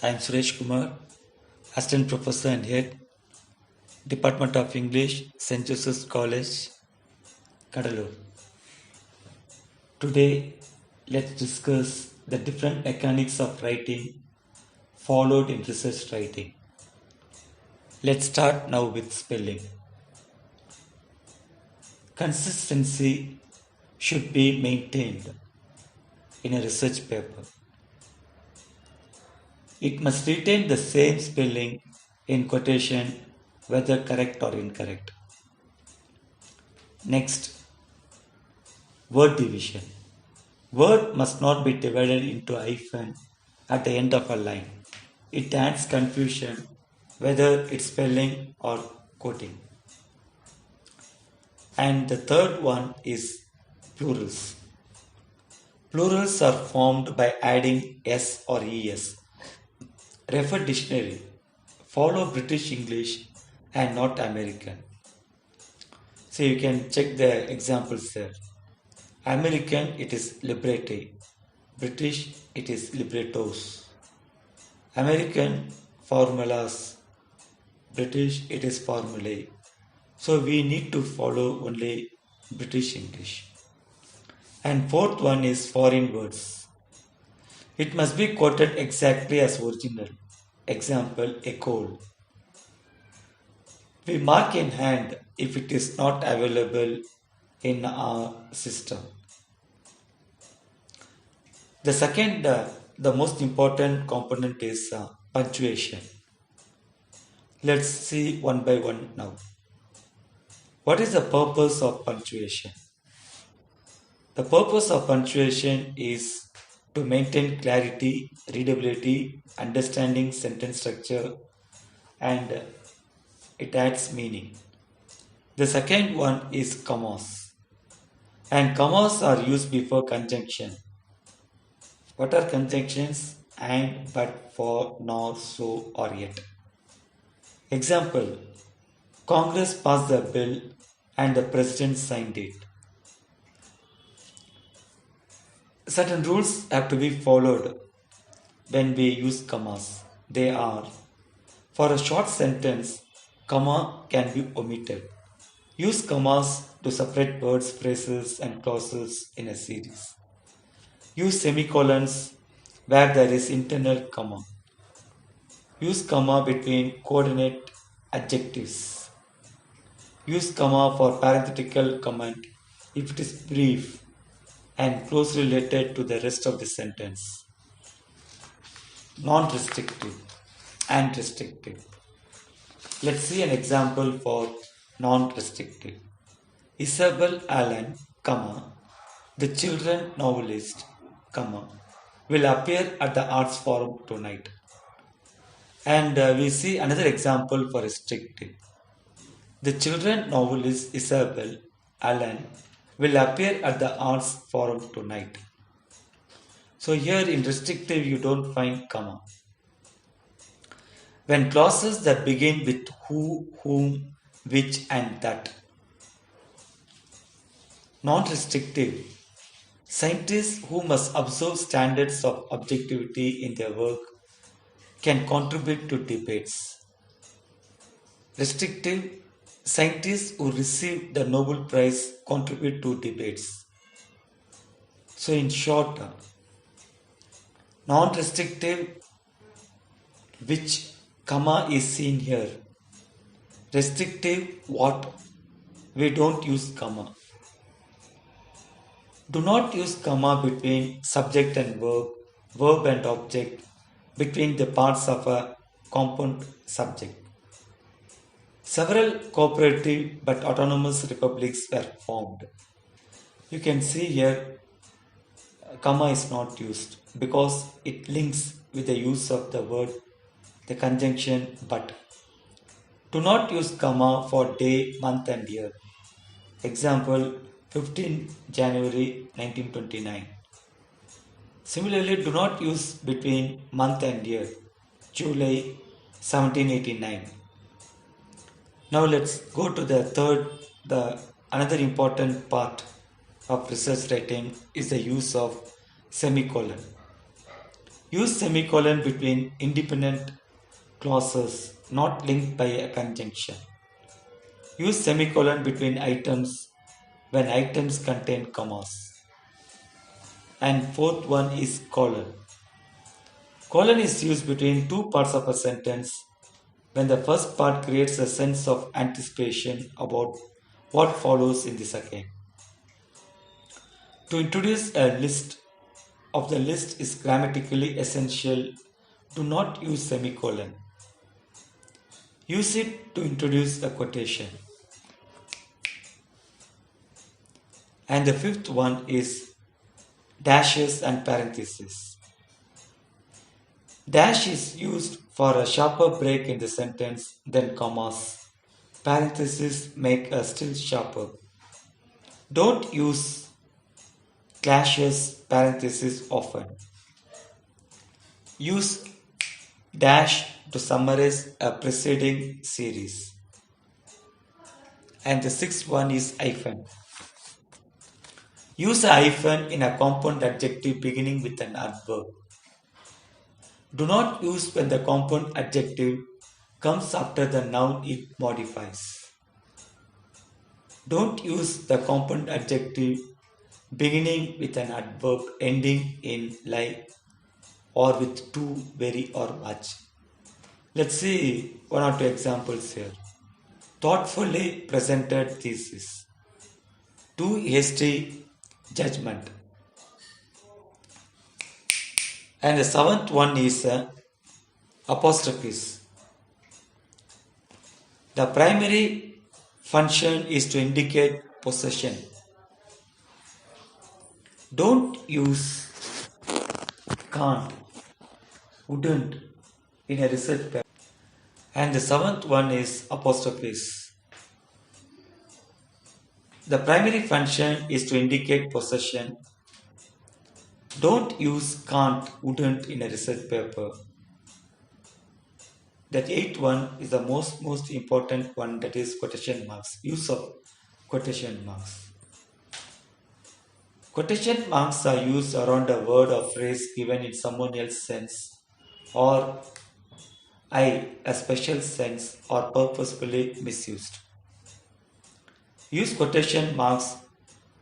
I am Suresh Kumar, Assistant Professor and Head, Department of English, St.Joseph College, Cuddalore. Today, let's discuss the different mechanics of writing followed in research writing. Let's start now with spelling. Consistency should be maintained in a research paper. It must retain the same spelling in quotation, whether correct or incorrect. Next, word division. Word must not be divided into hyphen at the end of a line. It adds confusion whether it's spelling or quoting. And the third one is plurals. Plurals are formed by adding s or es. Refer dictionary. Follow British English and not American. So you can check the examples there. American, it is liberty. British, it is librettos. American, formulas. British, it is formulae. So we need to follow only British English. And fourth one is foreign words. It must be quoted exactly as original. Example, a coal. We mark in hand if it is not available in our system. The second, the most important component is punctuation. Let's see one by one now. What is the purpose of punctuation? The purpose of punctuation is to maintain clarity, readability, understanding sentence structure, and it adds meaning. The second one is commas. And commas are used before conjunction. What are conjunctions? And, but, for, nor, so, or yet. Example, Congress passed the bill and the president signed it. Certain rules have to be followed when we use commas. They are, for a short sentence, comma can be omitted. Use commas to separate words, phrases, and clauses in a series. Use semicolons where there is internal comma. Use comma between coordinate adjectives. Use comma for parenthetical comment if it is brief and closely related to the rest of the sentence. Non-restrictive and restrictive. Let's see an example for non-restrictive. Isabel Allen, comma, the children novelist, comma, will appear at the Arts Forum tonight. And we see another example for restrictive. The children novelist Isabel Allen will appear at the Arts Forum tonight. So here in restrictive you don't find comma. When clauses that begin with who, whom, which and that. Non-restrictive. Scientists who must observe standards of objectivity in their work can contribute to debates. Restrictive. Scientists who receive the Nobel Prize contribute to debates. So in short, non-restrictive, which comma is seen here. Restrictive, what? We don't use comma. Do not use comma between subject and verb, verb and object, between the parts of a compound subject. Several cooperative but autonomous republics were formed. You can see here comma is not used because it links with the use of the word, the conjunction but. Do not use comma for day, month and year. Example, 15 January 1929. Similarly, do not use between month and year. July 1789. Now let's go to the third, another important part of research writing is the use of semicolon. Use semicolon between independent clauses not linked by a conjunction. Use semicolon between items when items contain commas. And fourth one is colon. Colon is used between two parts of a sentence when the first part creates a sense of anticipation about what follows in the second. To introduce a list of the list is grammatically essential. Do not use semicolon. Use it to introduce a quotation. And the fifth one is dashes and parentheses. Dash is used for a sharper break in the sentence than commas. Parentheses make a still sharper. Don't use clashes parentheses often. Use dash to summarize a preceding series. And the sixth one is hyphen. Use a hyphen in a compound adjective beginning with an adverb. Do not use when the compound adjective comes after the noun it modifies. Don't use the compound adjective beginning with an adverb ending in like or with too, very or much. Let's see one or two examples here. Thoughtfully presented thesis. Too hasty judgment. And the seventh one is apostrophes. The primary function is to indicate possession. Don't use can't, wouldn't in a research paper. And the seventh one is apostrophes. The primary function is to indicate possession. Don't use can't, wouldn't in a research paper. That eighth one is the most important one, that is quotation marks. Use of quotation marks. Quotation marks are used around a word or phrase given in someone else's sense or a special sense or purposefully misused. Use quotation marks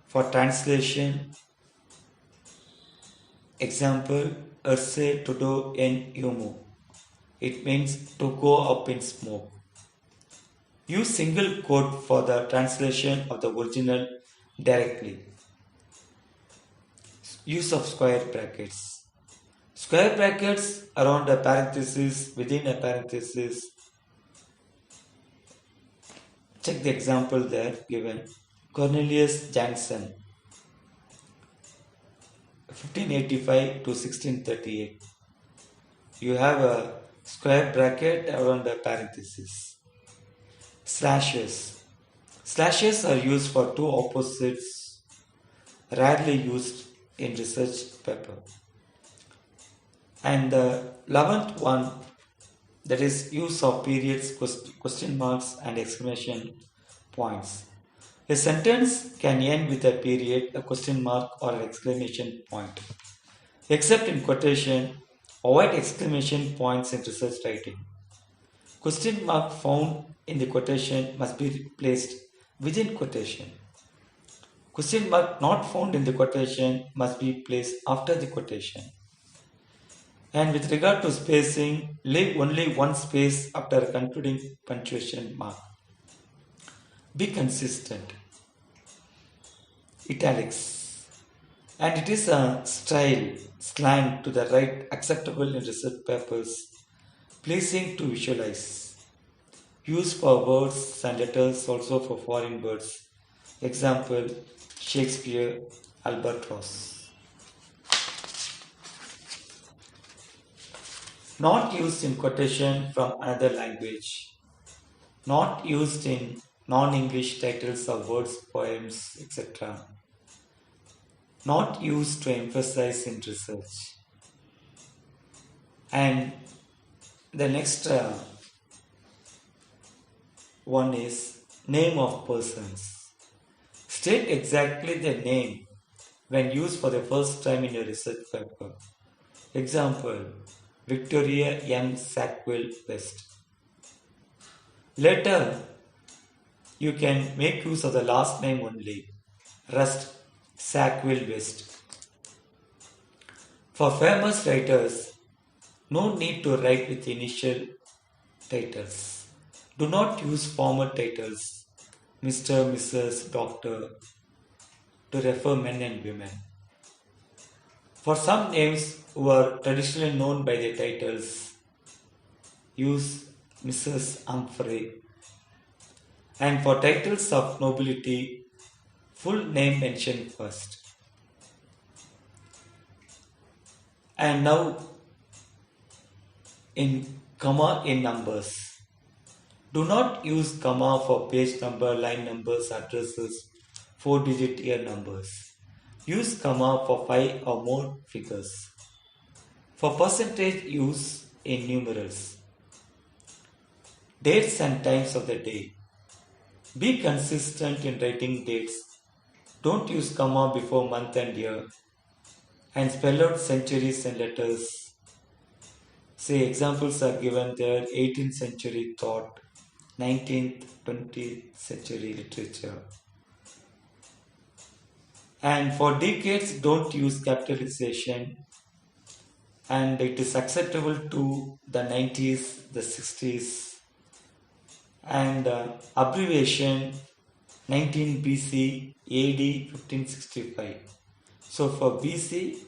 for translation. Example, Erse todo en humo. It means to go up in smoke. Use single quote for the translation of the original directly. Use of square brackets. Square brackets around a parenthesis, within a parenthesis. Check the example there given. Cornelius Jansen, 1585 to 1638. You have a square bracket around the parenthesis. Slashes. Slashes are used for two opposites, rarely used in research paper. And the 11th one, that is use of periods, question marks and exclamation points. A sentence can end with a period, a question mark or an exclamation point. Except in quotation, avoid exclamation points in research writing. Question mark found in the quotation must be placed within quotation. Question mark not found in the quotation must be placed after the quotation. And with regard to spacing, leave only one space after a concluding punctuation mark. Be consistent. Italics. And it is a style, slang to the right, acceptable in research papers, pleasing to visualize. Used for words and letters, also for foreign words. Example, Shakespeare, Albatross. Not used in quotation from another language. Not used in non-English titles of words, poems, etc. Not used to emphasize in research. And the next one is name of persons. State exactly the name when used for the first time in your research paper. Example, Victoria M. Sackville West. Later, you can make use of the last name only, Rust Sackville West. For famous writers, no need to write with initial titles. Do not use formal titles, Mr., Mrs., Doctor, to refer men and women. For some names who are traditionally known by their titles, use Mrs. Humphrey. And for titles of nobility, full name mentioned first. And now in comma in numbers. Do not use comma for page number, line numbers, addresses, 4-digit year numbers. Use comma for 5 or more figures. For percentage, use in numerals. Dates and times of the day. Be consistent in writing dates. Don't use comma before month and year. And spell out centuries and letters. Say examples are given there: 18th century thought, 19th, 20th century literature. And for decades, don't use capitalization. And it is acceptable to the 90s, the 60s. And abbreviation 19 BC, AD 1565. So for BC,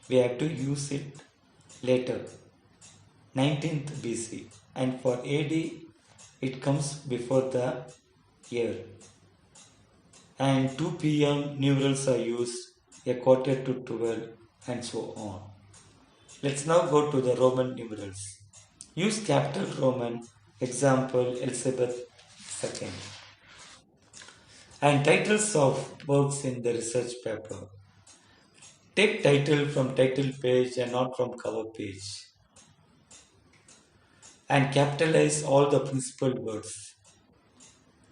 we have to use it later, 19th BC. And for AD, it comes before the year. And 2 p.m. numerals are used, a quarter to 12, and so on. Let's now go to the Roman numerals. Use capital Roman, example Elizabeth II. And titles of works in the research paper. Take title from title page and not from cover page. And capitalize all the principal words.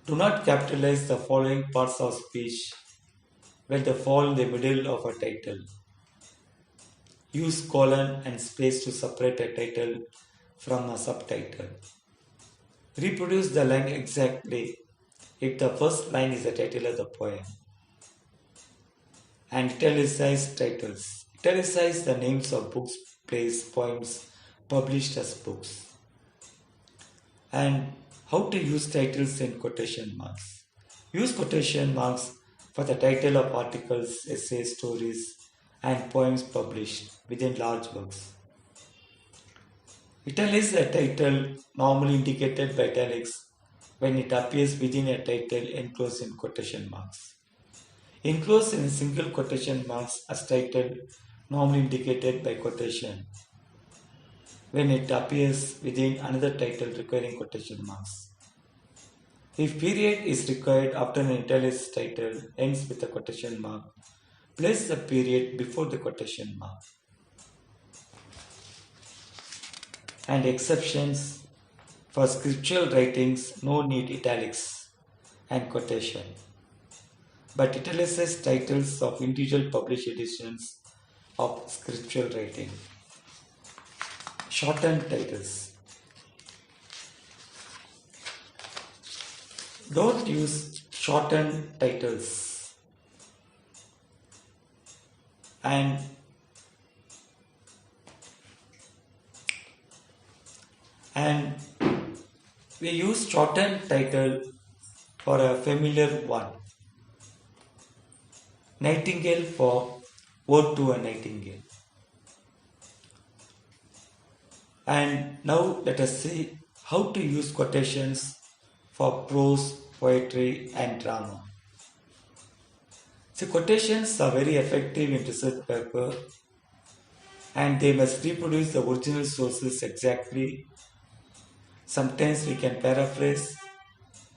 Do not capitalize the following parts of speech when they fall in the middle of a title. Use colon and space to separate a title from a subtitle. Reproduce the line exactly if the first line is the title of the poem. And italicize titles. Italicize the names of books, plays, poems published as books. And how to use titles in quotation marks. Use quotation marks for the title of articles, essays, stories, and poems published within large works. Italics a title normally indicated by italics when it appears within a title enclosed in quotation marks. Enclosed in single quotation marks as title normally indicated by quotation when it appears within another title requiring quotation marks. If period is required after an italics title ends with a quotation mark, place the period before the quotation mark. And exceptions: for scriptural writings, no need italics and quotation, but italicize titles of individual published editions of scriptural writing. Shortened titles. Don't use shortened titles. And we use shortened title for a familiar one. Nightingale for Ode to a Nightingale. And now let us see how to use quotations for prose, poetry, and drama. So quotations are very effective in research paper, and they must reproduce the original sources exactly. Sometimes we can paraphrase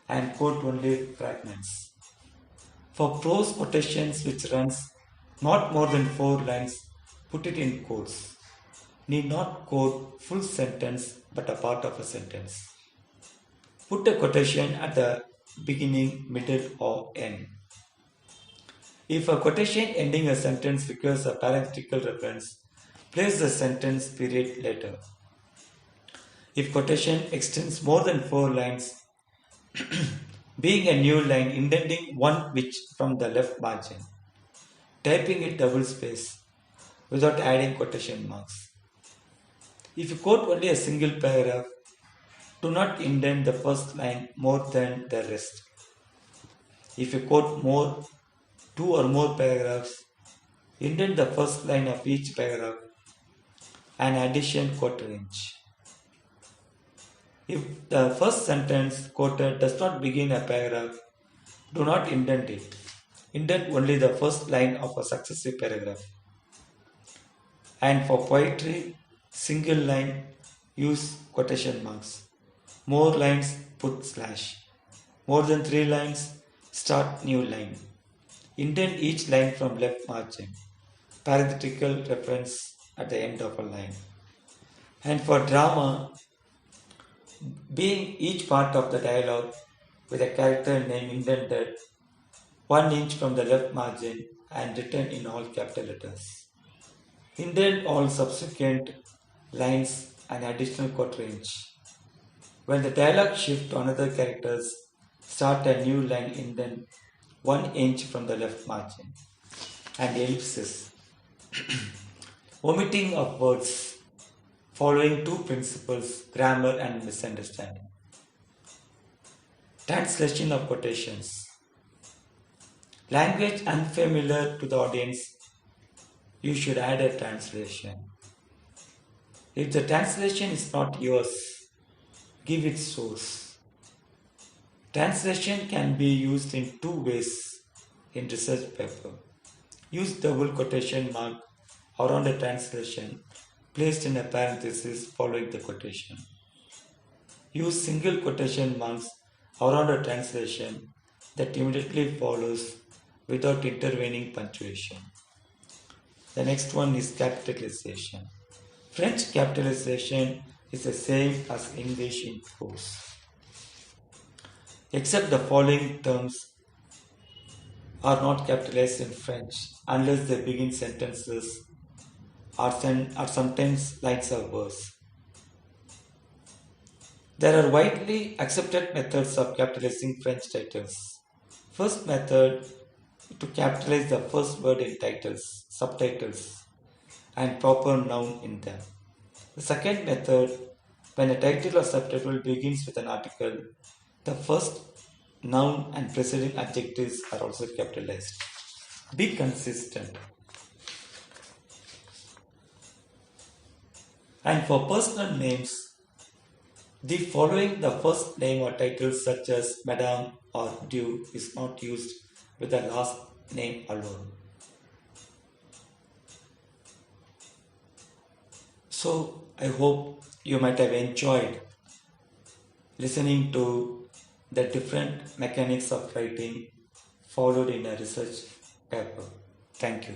and quote only fragments. For prose quotations which runs not more than 4 lines, put it in quotes. Need not quote full sentence but a part of a sentence. Put a quotation at the beginning, middle, or end. If a quotation ending a sentence requires a parenthetical reference, place the sentence period later. If quotation extends more than 4 lines, being a new line indenting one which from the left margin, typing it double space without adding quotation marks. If you quote only a single paragraph, do not indent the first line more than the rest. If you quote two or more paragraphs, indent the first line of each paragraph and addition quote range. If the first sentence quoted does not begin a paragraph, do not indent it. Indent only the first line of a successive paragraph. And for poetry, single line, use quotation marks. More lines, put slash. More than 3 lines, start new line. Indent each line from left margin. Parenthetical reference at the end of a line. And for drama, being each part of the dialogue with a character name indented 1 inch from the left margin and written in all capital letters. Indent all subsequent lines and additional quote range. When the dialogue shifts to another characters, start a new line indent 1 inch from the left margin. And ellipsis. Omitting of words following 2 principles, grammar and misunderstanding. Translation of quotations. Language unfamiliar to the audience, you should add a translation. If the translation is not yours, give its source. Translation can be used in 2 ways in research paper. Use double quotation mark around a translation placed in a parenthesis following the quotation. Use single quotation marks around a translation that immediately follows without intervening punctuation. The next one is capitalization. French capitalization is the same as English in prose, except the following terms are not capitalized in French unless they begin sentences or sometimes lines of verse. There are widely accepted methods of capitalizing French titles. First method, to capitalize the first word in titles, subtitles, and proper noun in them. The second method, when a title or subtitle begins with an article, the first noun and preceding adjectives are also capitalized. Be consistent. And for personal names, the following the first name or title such as Madame or Due is not used with the last name alone. So I hope you might have enjoyed listening to the different mechanics of writing followed in a research paper. Thank you.